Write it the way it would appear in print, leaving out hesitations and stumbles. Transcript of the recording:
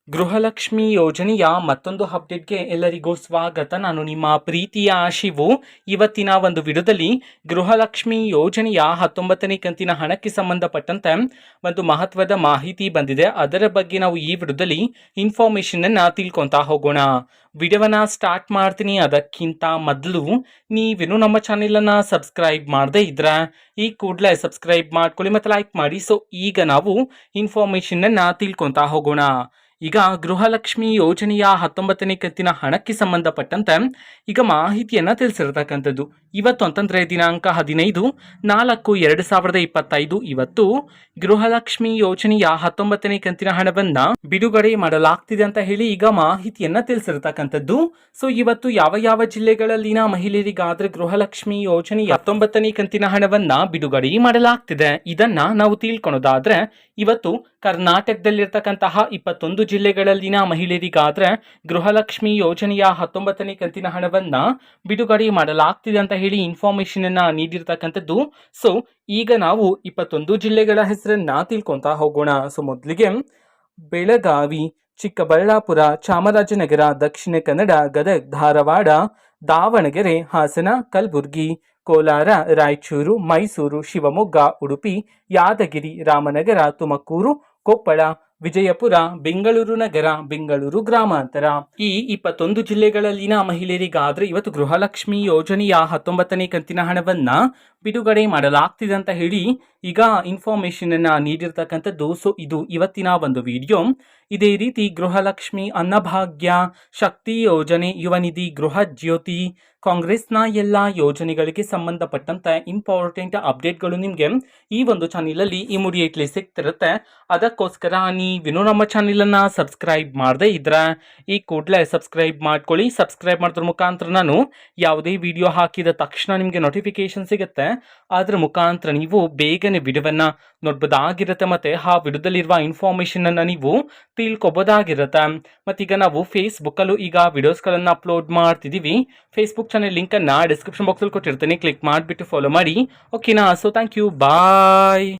ಗೃಹಲಕ್ಷ್ಮಿ ಯೋಜನೆಯ ಮತ್ತೊಂದು ಅಪ್ಡೇಟ್ಗೆ ಎಲ್ಲರಿಗೂ ಸ್ವಾಗತ. ನಾನು ನಿಮ್ಮ ಪ್ರೀತಿಯ ಶಿವು. ಇವತ್ತಿನ ಒಂದು ವಿಡಿಯೋದಲ್ಲಿ ಗೃಹಲಕ್ಷ್ಮಿ ಯೋಜನೆಯ 19ನೇ ಕಂತಿನ ಹಣಕ್ಕೆ ಸಂಬಂಧಪಟ್ಟಂತೆ ಒಂದು ಮಹತ್ವದ ಮಾಹಿತಿ ಬಂದಿದೆ. ಅದರ ಬಗ್ಗೆ ನಾವು ಈ ವಿಡಿಯೋದಲ್ಲಿ ಇನ್ಫಾರ್ಮೇಶನ್ ಅನ್ನ ತಿಳ್ಕೊಂತಾ ಹೋಗೋಣ. ವಿಡಿಯೋವನ್ನ ಸ್ಟಾರ್ಟ್ ಮಾಡ್ತೀನಿ. ಅದಕ್ಕಿಂತ ಮೊದಲು ನೀವೇನು ನಮ್ಮ ಚಾನೆಲ್ ಅನ್ನ ಸಬ್ಸ್ಕ್ರೈಬ್ ಮಾಡದೇ ಇದ್ರೆ ಈ ಕೂಡಲೇ ಸಬ್ಸ್ಕ್ರೈಬ್ ಮಾಡ್ಕೊಳ್ಳಿ ಮತ್ತು ಲೈಕ್ ಮಾಡಿ. ಸೊ ಈಗ ನಾವು ಇನ್ಫಾರ್ಮೇಶನ್ ಅನ್ನ ತಿಳ್ಕೊಂತಾ ಹೋಗೋಣ. ಈಗ ಗೃಹಲಕ್ಷ್ಮಿ ಯೋಜನೆಯ 19ನೇ ಕಂತಿನ ಹಣಕ್ಕೆ ಸಂಬಂಧಪಟ್ಟಂತೆ ಈಗ ಮಾಹಿತಿಯನ್ನ ತಿಳಿಸಿರ್ತಕ್ಕಂಥದ್ದು. ಇವತ್ತು ಅಂತಂದ್ರೆ ದಿನಾಂಕ 15/4/2025 ಇವತ್ತು ಗೃಹಲಕ್ಷ್ಮಿ ಯೋಜನೆಯ 19ನೇ ಕಂತಿನ ಹಣವನ್ನ ಬಿಡುಗಡೆ ಮಾಡಲಾಗ್ತಿದೆ ಅಂತ ಹೇಳಿ ಈಗ ಮಾಹಿತಿಯನ್ನ ತಿಳಿಸಿರ್ತಕ್ಕಂಥದ್ದು. ಸೊ ಇವತ್ತು ಯಾವ ಯಾವ ಜಿಲ್ಲೆಗಳಲ್ಲಿನ ಮಹಿಳೆಯರಿಗಾದ್ರೆ ಗೃಹಲಕ್ಷ್ಮಿ ಯೋಜನೆಯ 19ನೇ ಕಂತಿನ ಹಣವನ್ನ ಬಿಡುಗಡೆ ಮಾಡಲಾಗ್ತಿದೆ ಇದನ್ನ ನಾವು ತಿಳ್ಕೊಳೋದಾದ್ರೆ, ಇವತ್ತು ಕರ್ನಾಟಕದಲ್ಲಿರ್ತಕ್ಕಂತಹ 21 ಜಿಲ್ಲೆಗಳಲ್ಲಿನ ಮಹಿಳೆಯರಿಗಾದ್ರೆ ಗೃಹಲಕ್ಷ್ಮಿ ಯೋಜನೆಯ 19ನೇ ಕಂತಿನ ಹಣವನ್ನ ಬಿಡುಗಡೆ ಮಾಡಲಾಗ್ತಿದೆ ಅಂತ ಹೇಳಿ ಇನ್ಫಾರ್ಮೇಶನ್ ಅನ್ನ ನೀಡಿರ್ತಕ್ಕಂಥದ್ದು. ಸೊ ಈಗ ನಾವು 21 ಜಿಲ್ಲೆಗಳ ಹೆಸರನ್ನ ತಿಳ್ಕೊಂತಾ ಹೋಗೋಣ. ಸೊ ಮೊದಲಿಗೆ ಬೆಳಗಾವಿ, ಚಿಕ್ಕಬಳ್ಳಾಪುರ, ಚಾಮರಾಜನಗರ, ದಕ್ಷಿಣ ಕನ್ನಡ, ಗದಗ, ಧಾರವಾಡ, ದಾವಣಗೆರೆ, ಹಾಸನ, ಕಲಬುರಗಿ, ಕೋಲಾರ, ರಾಯಚೂರು, ಮೈಸೂರು, ಶಿವಮೊಗ್ಗ, ಉಡುಪಿ, ಯಾದಗಿರಿ, ರಾಮನಗರ, ತುಮಕೂರು, ಕೊಪ್ಪಳ, ವಿಜಯಪುರ, ಬೆಂಗಳೂರು ನಗರ, ಬೆಂಗಳೂರು ಗ್ರಾಮಾಂತರ. ಈ 21 ಜಿಲ್ಲೆಗಳಲ್ಲಿನ ಮಹಿಳೆಯರಿಗಾದ್ರೆ ಇವತ್ತು ಗೃಹಲಕ್ಷ್ಮಿ ಯೋಜನೆಯ 19ನೇ ಕಂತಿನ ಹಣವನ್ನ ಬಿಡುಗಡೆ ಮಾಡಲಾಗ್ತಿದೆ ಅಂತ ಹೇಳಿ ಈಗ ಇನ್ಫಾರ್ಮೇಶನ್ ಅನ್ನ ನೀಡಿರ್ತಕ್ಕಂಥದ್ದು. ಸೊ ಇದು ಇವತ್ತಿನ ಒಂದು ವಿಡಿಯೋ. ಇದೇ ರೀತಿ ಗೃಹಲಕ್ಷ್ಮಿ, ಅನ್ನಭಾಗ್ಯ, ಶಕ್ತಿ ಯೋಜನೆ, ಯುವ ನಿಧಿ, ಗೃಹ ಜ್ಯೋತಿ, ಕಾಂಗ್ರೆಸ್ನ ಎಲ್ಲ ಯೋಜನೆಗಳಿಗೆ ಸಂಬಂಧಪಟ್ಟಂತೆ ಇಂಪಾರ್ಟೆಂಟ್ ಅಪ್ಡೇಟ್ಗಳು ನಿಮಗೆ ಈ ಒಂದು ಚಾನೆಲ್ ಅಲ್ಲಿ ಇಮಿಡಿಯೇಟ್ಲಿ ಸಿಗ್ತಿರುತ್ತೆ. ಅದಕ್ಕೋಸ್ಕರ ನೀವೇನು ನಮ್ಮ ಚಾನೆಲ್ ಅನ್ನ ಸಬ್ಸ್ಕ್ರೈಬ್ ಮಾಡದೇ ಇದ್ರೆ ಈ ಕೂಡಲೇ ಸಬ್ಸ್ಕ್ರೈಬ್ ಮಾಡ್ಕೊಳ್ಳಿ. ಸಬ್ಸ್ಕ್ರೈಬ್ ಮಾಡೋದ್ರ ಮುಖಾಂತರ ನಾನು ಯಾವುದೇ ವಿಡಿಯೋ ಹಾಕಿದ ತಕ್ಷಣ ನಿಮಗೆ ನೋಟಿಫಿಕೇಶನ್ ಸಿಗುತ್ತೆ. ಅದ್ರ ಮುಖಾಂತರ ನೀವು ಬೇಗನೆ ವಿಡಿಯೋವನ್ನ ನೋಡ್ಬೋದಾಗಿರುತ್ತೆ ಮತ್ತೆ ಆ ವಿಡಿಯೋದಲ್ಲಿರುವ ಇನ್ಫಾರ್ಮೇಶನ್ ಅನ್ನ ನೀವು ತಿಳ್ಕೊಬೋದಾಗಿರುತ್ತೆ. ಮತ್ತೀಗ ನಾವು ಫೇಸ್ಬುಕ್ ಅಲ್ಲೂ ಈಗ ವಿಡಿಯೋಸ್ಗಳನ್ನ ಅಪ್ಲೋಡ್ ಮಾಡ್ತಿದೀವಿ. ಫೇಸ್ಬುಕ್ ಚಾನೆಲ್ ಲಿಂಕ್ ಅನ್ನ ಡಿಸ್ಕ್ರಿಪ್ಷನ್ ಬಾಕ್ಸ್ ಅಲ್ಲಿ ಕೊಟ್ಟಿರ್ತೀನಿ, ಕ್ಲಿಕ್ ಮಾಡಿಬಿಟ್ಟು ಫಾಲೋ ಮಾಡಿ. ಓಕೆನಾ? So thank you, bye.